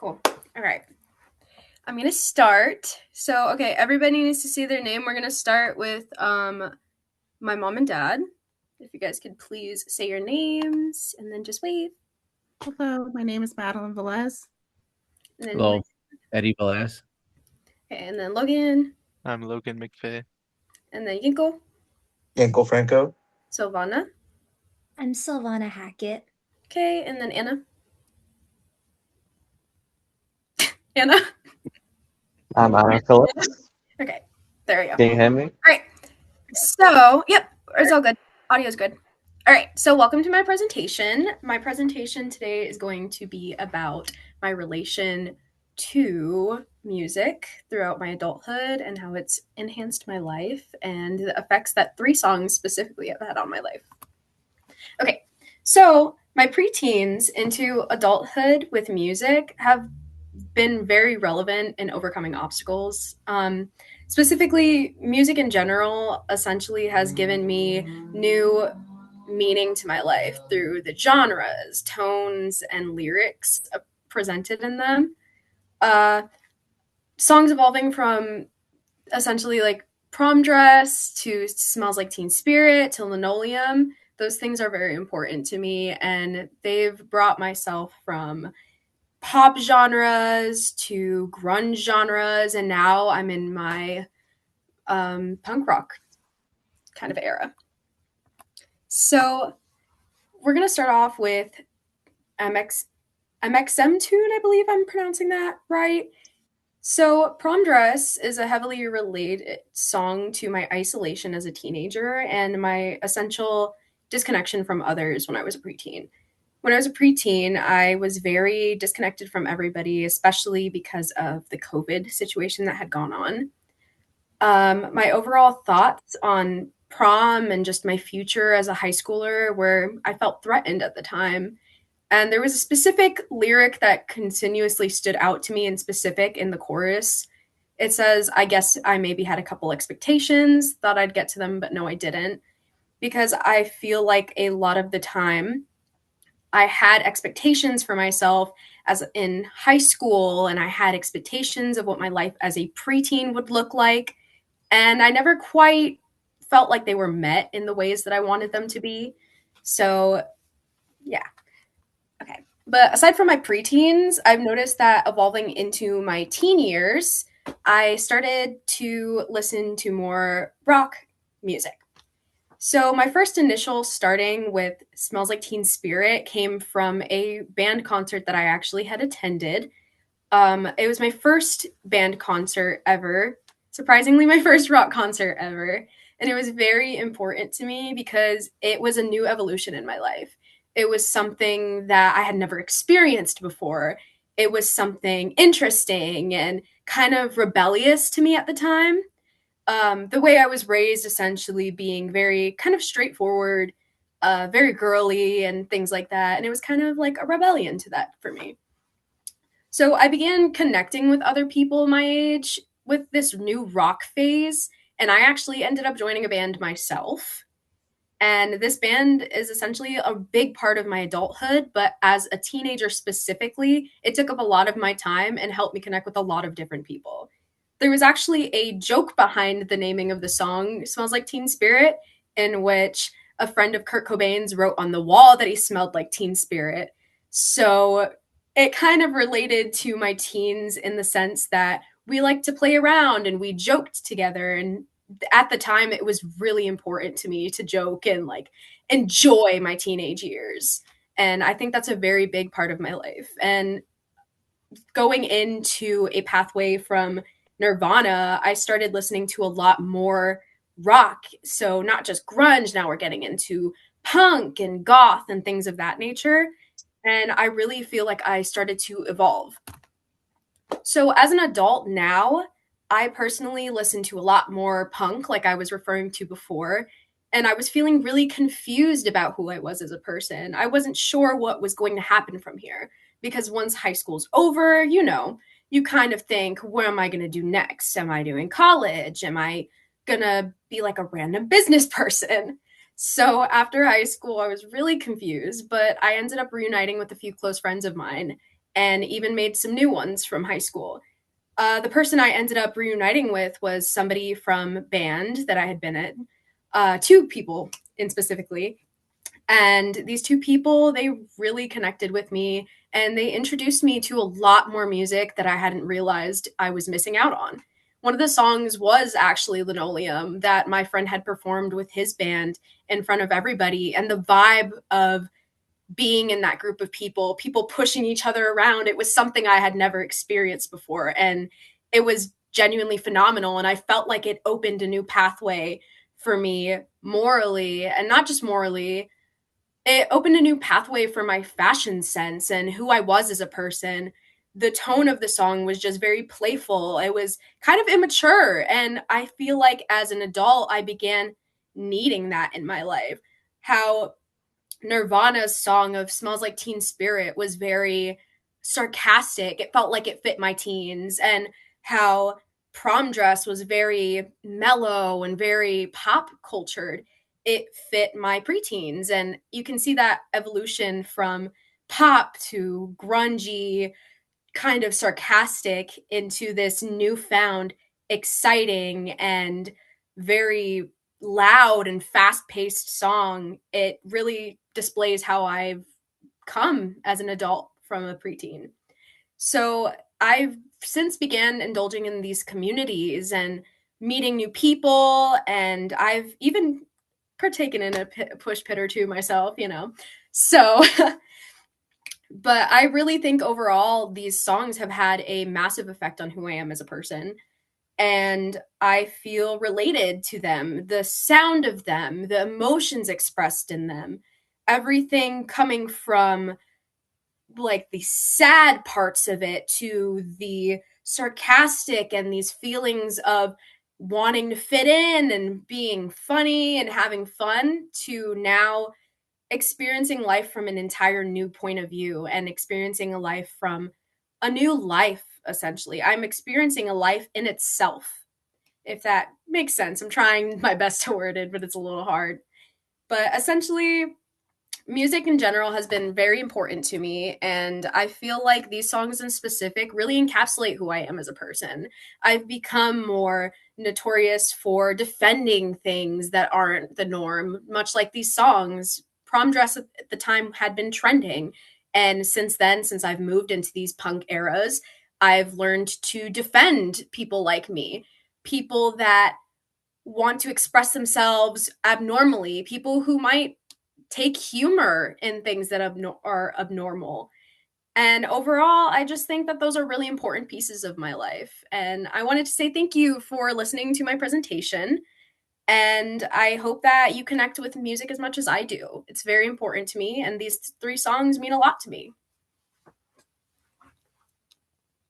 Cool. All right. I'm going to start. So, okay, everybody needs to say their name. We're going to start with my mom and dad. If you guys could please say your names and then just wave. Hello, my name is Madeline Velez. And then Hello, Eddie Velez. okay, and then Logan. I'm Logan McVeigh. And then Yinkle. Yanko Franco. Silvana. I'm Silvana Hackett. Okay, and then Anna. Anna. I'm Anna Phillips. Okay, there we go. Can you hear me? All right. So, yep, it's all good. Audio's good. All right, so welcome to my presentation. My presentation today is going to be about my relation to music throughout my adulthood and how it's enhanced my life and the effects that 3 songs specifically have had on my life. Okay, so my preteens into adulthood with music have been very relevant in overcoming obstacles. Specifically, music in general essentially has given me new meaning to my life through the genres, tones, and lyrics presented in them. Songs evolving from essentially like Prom Dress to Smells Like Teen Spirit to Linoleum. Those things are very important to me, and they've brought myself from pop genres to grunge genres, and now I'm in my punk rock kind of era. So we're going to start off with MXM Tune, I believe I'm pronouncing that right. So Prom Dress is a heavily related song to my isolation as a teenager and my essential disconnection from others when I was a preteen. When I was a preteen, I was very disconnected from everybody, especially because of the COVID situation that had gone on. My overall thoughts on prom and just my future as a high schooler were I felt threatened at the time. And there was a specific lyric that continuously stood out to me in specific in the chorus. It says, I guess I maybe had a couple expectations, thought I'd get to them, but no, I didn't. Because I feel like a lot of the time I had expectations for myself as in high school, and I had expectations of what my life as a preteen would look like. And I never quite felt like they were met in the ways that I wanted them to be. So, yeah. Okay. But aside from my preteens, I've noticed that evolving into my teen years, I started to listen to more rock music. So my first initial starting with Smells Like Teen Spirit came from a band concert that I actually had attended. It was my first band concert ever, surprisingly my first rock concert ever. And it was very important to me because it was a new evolution in my life. It was something that I had never experienced before. It was something interesting and kind of rebellious to me at the time. The way I was raised, essentially being very kind of straightforward, very girly and things like that. And it was kind of like a rebellion to that for me. So I began connecting with other people my age with this new rock phase. And I actually ended up joining a band myself. And this band is essentially a big part of my adulthood. But as a teenager specifically, it took up a lot of my time and helped me connect with a lot of different people. There was actually a joke behind the naming of the song Smells Like Teen Spirit, in which a friend of Kurt Cobain's wrote on the wall that he smelled like teen spirit. So it kind of related to my teens in the sense that we liked to play around and we joked together. And at the time, it was really important to me to joke and like enjoy my teenage years. And I think that's a very big part of my life. And going into a pathway from Nirvana, I started listening to a lot more rock. So not just grunge, now we're getting into punk and goth and things of that nature. And I really feel like I started to evolve. So as an adult now, I personally listen to a lot more punk, like I was referring to before. And I was feeling really confused about who I was as a person. I wasn't sure what was going to happen from here. Because once high school's over, you kind of think, what am I going to do next? Am I doing college? Am I going to be like a random business person? So after high school, I was really confused, but I ended up reuniting with a few close friends of mine. and even made some new ones from high school. The person I ended up reuniting with was somebody from band that I had been in, two people in specifically. And these two people, they really connected with me and they introduced me to a lot more music that I hadn't realized I was missing out on. One of the songs was actually Linoleum that my friend had performed with his band in front of everybody. And the vibe of being in that group of people, people pushing each other around, it was something I had never experienced before. And it was genuinely phenomenal. And I felt like it opened a new pathway for me morally, and not just morally, it opened a new pathway for my fashion sense and who I was as a person. The tone of the song was just very playful. It was kind of immature. And I feel like as an adult, I began needing that in my life. How Nirvana's song of Smells Like Teen Spirit was very sarcastic. It felt like it fit my teens. And how Prom Dress was very mellow and very pop cultured. It fit my preteens. And you can see that evolution from pop to grungy, kind of sarcastic into this newfound exciting and very loud and fast-paced song. It really displays how I've come as an adult from a preteen. So I've since began indulging in these communities and meeting new people, and I've even partaken in a push pit or two myself, you know. So but I really think overall these songs have had a massive effect on who I am as a person. And I feel related to them, the sound of them, the emotions expressed in them, everything coming from like the sad parts of it to the sarcastic and these feelings of wanting to fit in and being funny and having fun to now experiencing life from an entire new point of view and experiencing a life from a new life, essentially. I'm experiencing a life in itself, if that makes sense. I'm trying my best to word it, but it's a little hard. But essentially, music in general has been very important to me, and I feel like these songs in specific really encapsulate who I am as a person. I've become more notorious for defending things that aren't the norm, much like these songs. Prom Dress at the time had been trending, and since then, since I've moved into these punk eras, I've learned to defend people like me, people that want to express themselves abnormally, people who might take humor in things that are abnormal. And overall, I just think that those are really important pieces of my life. And I wanted to say thank you for listening to my presentation. And I hope that you connect with music as much as I do. It's very important to me. And these three songs mean a lot to me.